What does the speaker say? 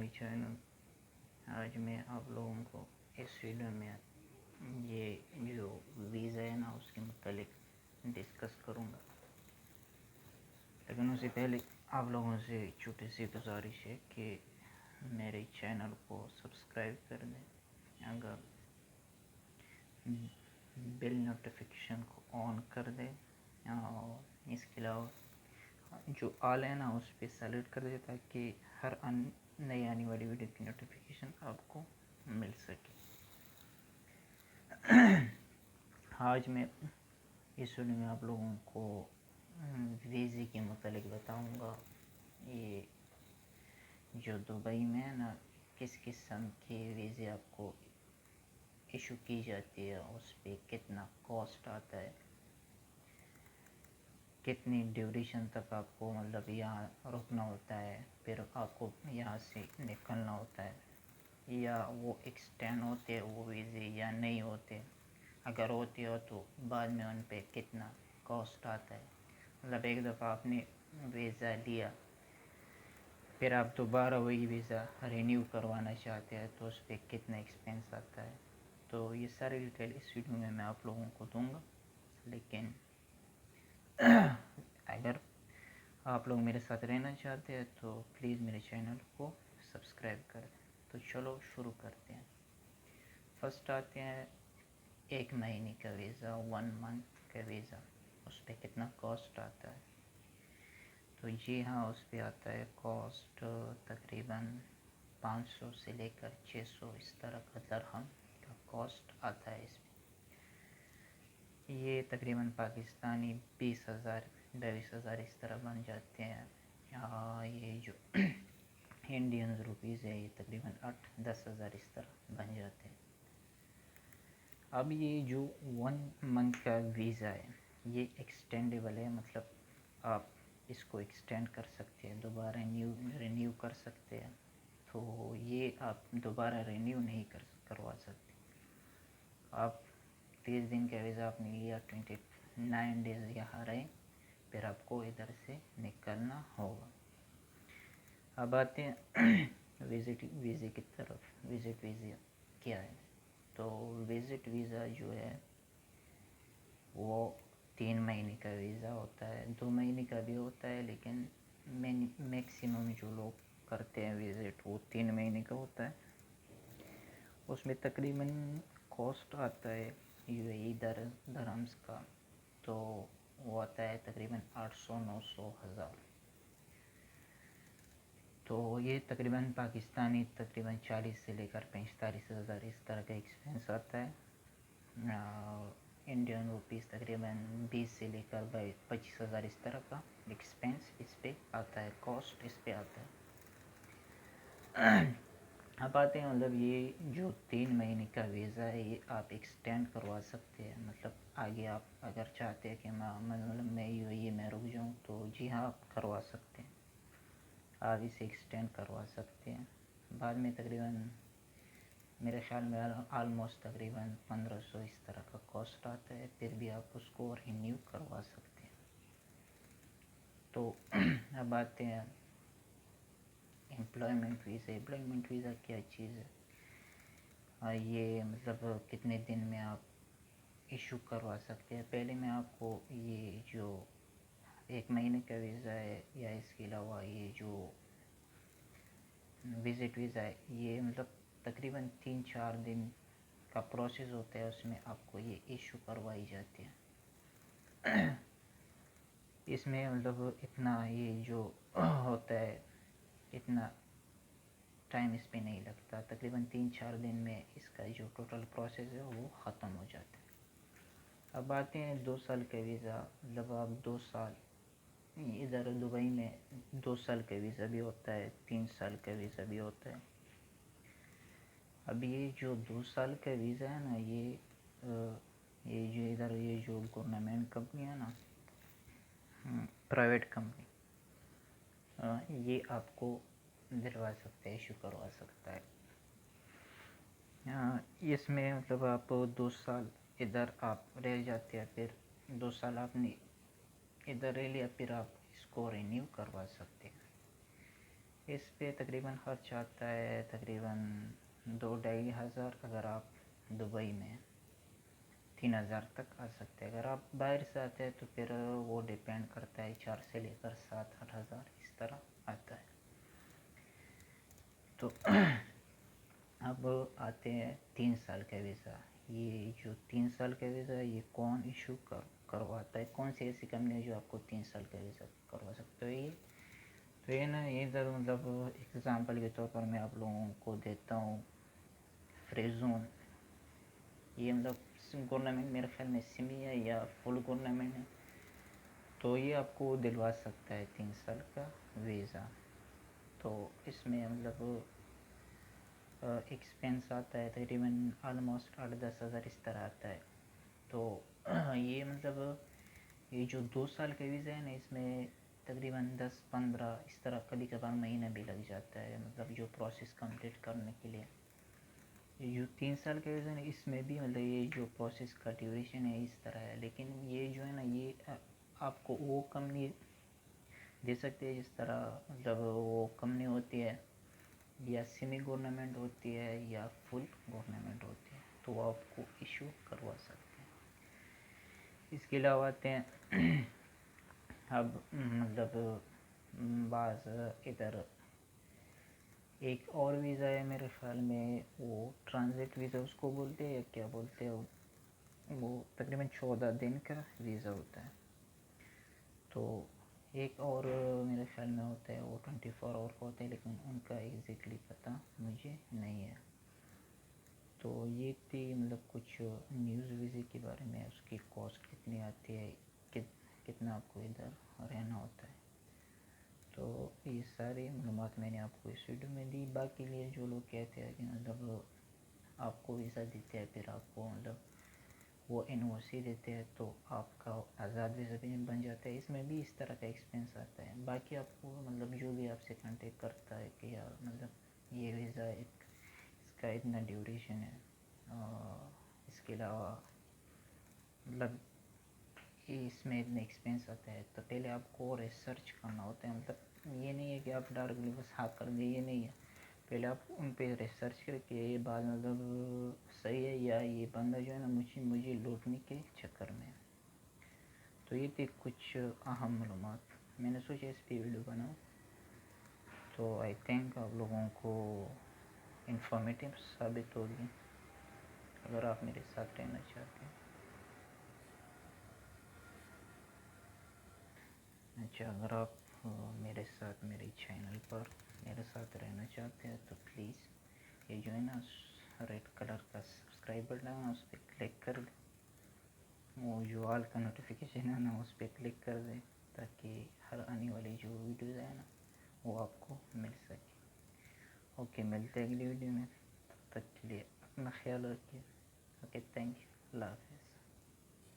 My channel. آج میں آپ لوگوں کو اس ویڈیو میں یہ جو ویزا ہے نا اس کے متعلق ڈسکس کروں گا. لیکن اس سے پہلے آپ لوگوں سے چھوٹی سی گزارش ہے کہ میرے چینل کو سبسکرائب کر دیں. اگر بیل نوٹیفیکیشن کو آن کر دیں اور اس کے علاوہ جو آل ہے نا اس پہ سیلیکٹ کر دے تاکہ ہر نئی آنے والی ویڈیو کی نوٹیفیکیشن آپ کو مل سکے. آج میں اس ویڈیو میں آپ لوگوں کو ویزے کے متعلق بتاؤں گا. یہ جو دبئی میں ہے نا کس قسم کے ویزے آپ کو ایشو کی جاتی ہے, اس پہ کتنا کاسٹ آتا ہے, کتنی ڈیوریشن تک آپ کو مطلب یہاں رکنا ہوتا ہے, پھر آپ کو یہاں سے نکلنا ہوتا ہے, یا وہ ایکسٹینڈ ہوتے وہ ویزے یا نہیں ہوتے, اگر ہوتے ہو تو بعد میں ان پہ کتنا کاسٹ آتا ہے. مطلب ایک دفعہ آپ نے ویزا لیا پھر آپ دوبارہ وہی ویزا رینیو کروانا چاہتے ہیں تو اس پہ کتنا ایکسپینس آتا ہے. تو یہ ساری ڈیٹیل اس ویڈیو میں آپ لوگوں کو دوں گا. لیکن اگر آپ لوگ میرے ساتھ رہنا چاہتے ہیں تو پلیز میرے چینل کو سبسکرائب کر دیں. تو چلو شروع کرتے ہیں. فرسٹ آتے ہیں ایک مہینے کا ویزا, 1 منتھ کا ویزا, اس پہ کتنا کاسٹ آتا ہے. تو جی ہاں اس پہ آتا ہے کاسٹ تقریباً 500 سے لے کر 600 اس طرح کا درہم کا کاسٹ آتا ہے. اس پہ یہ تقریباً پاکستانی 20,000 اس طرح بن جاتے ہیں. یہ جو انڈین روپیز ہے یہ تقریباً 8-10 ہزار اس طرح بن جاتے ہیں. اب یہ جو 1 منتھ کا ویزا ہے یہ ایکسٹینڈیبل ہے, مطلب آپ اس کو ایکسٹینڈ کر سکتے ہیں, دوبارہ رینیو کر سکتے ہیں. تو یہ آپ دوبارہ رینیو نہیں کروا سکتے. آپ 30 دن کا ویزا آپ نے لیا, 29 ڈیز یہاں رہے, پھر آپ کو ادھر سے نکلنا ہوگا. اب آتے ہیں ویزے کی طرف. وزٹ ویزا کیا ہے؟ تو وزٹ ویزا جو ہے وہ 3 مہینے کا ویزا ہوتا ہے, 2 مہینے کا بھی ہوتا ہے, لیکن میکسیمم جو لوگ کرتے ہیں وزٹ وہ 3 مہینے کا ہوتا ہے. اس میں تقریباً کاسٹ آتا ہے UAE درہمز کا, تو وہ آتا ہے تقریباً 800-900 ہزار. تو یہ تقریباً پاکستانی تقریباً 40 سے لے کر 45 ہزار اس طرح کا ایکسپینس آتا ہے. انڈین روپیز تقریباً 20 سے لے کر 25 ہزار اس طرح کا ایکسپینس اس پہ آتا ہے, کاسٹ اس پہ آتا ہے. اب آتے ہیں مطلب یہ جو 3 مہینے کا ویزا ہے یہ آپ ایکسٹینڈ کروا سکتے ہیں. مطلب آگے آپ اگر چاہتے ہیں کہ میں UAE میں رک جاؤں تو جی ہاں آپ کروا سکتے ہیں, آپ اسے ایکسٹینڈ کروا سکتے ہیں. بعد میں تقریباً میرے خیال میں آلموسٹ تقریباً 1500 اس طرح کا کاسٹ آتا ہے, پھر بھی آپ اس کو رینیو کروا سکتے ہیں. تو اب آتے ہیں امپلائمنٹ ویزا. امپلائمنٹ ویزا کیا چیز ہے؟ یہ مطلب کتنے دن میں آپ ایشو کروا سکتے ہیں. پہلے میں آپ کو یہ جو 1 مہینے کا ویزا ہے یا اس کے علاوہ یہ جو وزٹ ویزا ہے یہ مطلب تقریباً 3-4 دن کا پروسیس ہوتا ہے, اس میں آپ کو یہ ایشو کروائی جاتی ہے. اس میں مطلب اتنا یہ جو ہوتا ہے اتنا ٹائم اس پہ نہیں لگتا, تقریباً 3-4 دن میں اس کا جو ٹوٹل پروسیس ہے وہ ختم ہو جاتا ہے. اب آتے ہیں 2 سال کا ویزا. مطلب آپ 2 سال ادھر دبئی میں 2 سال کا ویزا بھی ہوتا ہے, 3 سال کا ویزا بھی ہوتا ہے. اب یہ جو 2 سال کا ویزا ہے نا یہ جو ادھر یہ جو گورنمنٹ کمپنی ہے نا, پرائیویٹ کمپنی, یہ آپ کو دلوا سکتا ہے, ایشو کروا سکتا ہے. اس میں مطلب آپ 2 سال ادھر آپ رہ جاتے ہیں, پھر 2 سال آپ نے ادھر رہ لیا, پھر آپ اس کو رینیو کروا سکتے ہیں. اس پہ تقریباً خرچ آتا ہے تقریباً 2-2.5 ہزار. اگر آپ دبئی میں 3 ہزار تک آ سکتے ہیں. اگر آپ باہر سے آتے ہیں تو پھر وہ ڈیپینڈ کرتا ہے 4 سے لے کر 7-8 ہزار اس طرح آتا ہے. تو اب آتے ہیں 3 سال کا ویزا. یہ جو 3 سال کا ویزا یہ کون ایشو کرواتا ہے؟ کون سی ایسی کمپنی ہے جو آپ کو 3 سال کا ویزا کروا سکتے ہو؟ یہ تو یہ نا یہ ادھر مطلب اگزامپل کے طور پر میں آپ لوگوں کو دیتا ہوں. فریزون یہ مطلب گورنمنٹ میرے خیال میں سیمی ہے یا فل گورنمنٹ ہے، تو یہ آپ کو دلوا سکتا ہے 3 سال کا ویزا. تو اس میں مطلب ایکسپینس آتا ہے تقریباً آلموسٹ 8-10 ہزار اس طرح آتا ہے. تو یہ مطلب یہ جو 2 سال کا ویزا ہے نا اس میں تقریباً 10-15 اس طرح کبھی کبھار مہینہ بھی لگ جاتا ہے مطلب جو پروسیس کمپلیٹ کرنے کے لیے. یہ جو 3 سال کا ویزا ہے نا اس میں بھی مطلب یہ جو پروسیس کا ڈیوریشن ہے اس طرح ہے، لیکن یہ جو ہے نا یہ آپ کو وہ کمپنی دے سکتے ہیں جس طرح مطلب وہ کمپنی ہوتی ہے یا سیمی گورنمنٹ ہوتی ہے یا فل گورنمنٹ ہوتی ہے، تو وہ آپ کو ایشو کروا سکتے ہیں. اس کے علاوہ آتے ہیں اب مطلب بعض ادھر ایک اور ویزا ہے میرے خیال میں وہ ٹرانزٹ ویزا اس کو بولتے ہیں یا کیا بولتے ہیں، وہ تقریباً 14 دن کا ویزا ہوتا ہے. تو ایک اور میرے خیال میں ہوتا ہے وہ 24 آور کا ہوتا ہے، لیکن ان کا ایگزیکٹلی پتہ مجھے نہیں ہے. تو یہ تھی مطلب کچھ نیوز ویزے کے بارے میں، اس کی کاسٹ کتنی آتی ہے، کتنا آپ کو ادھر رہنا ہوتا ہے. تو یہ ساری معلومات میں نے آپ کو اس ویڈیو میں دی. باقی لیے جو لوگ کہتے ہیں کہ مطلب آپ کو ویزا دیتے ہیں پھر آپ کو مطلب وہ این او سی دیتے ہیں تو آپ کا آزاد ویزا بھی بن جاتا ہے، اس میں بھی اس طرح کا ایکسپینس آتا ہے. باقی آپ کو مطلب جو بھی آپ سے کانٹیکٹ کرتا ہے کہ یار مطلب یہ ویزا اس کا اتنا ڈیوریشن ہے، اس کے علاوہ مطلب اس میں اتنا ایکسپینس آتا ہے، تو پہلے آپ کو ریسرچ کرنا ہوتا ہے. مطلب یہ نہیں ہے کہ آپ ڈائریکٹلی بس ہاں کر دیں، یہ نہیں ہے. پہلے آپ ان پہ ریسرچ کر کے یہ بات مطلب صحیح ہے یا یہ بندہ جو ہے نا مجھے لوٹنے کے چکر میں. تو یہ تھی کچھ اہم معلومات، میں نے سوچا اس پہ ویڈیو بناؤں. تو آئی تھنک آپ لوگوں کو انفارمیٹیو ثابت ہوگی اگر آپ میرے ساتھ رہنا چاہتے ہیں. اچھا، اگر آپ میرے ساتھ میری چینل پر میرے ساتھ رہنا چاہتے ہیں تو پلیز یہ جو ہے نا ریڈ کلر کا سبسکرائب بٹن ہے اس پہ کلک کر دیں. وہ جو آل کا نوٹیفیکیشن ہے نا اس پہ کلک کر دیں تاکہ ہر آنے والی جو ویڈیوز ہے نا وہ آپ کو مل سکے. اوکے، ملتے ہیں اگلی ویڈیو میں، تب تک کے لیے اپنا خیال رکھیے. اوکے، تھینک یو، اللہ حافظ.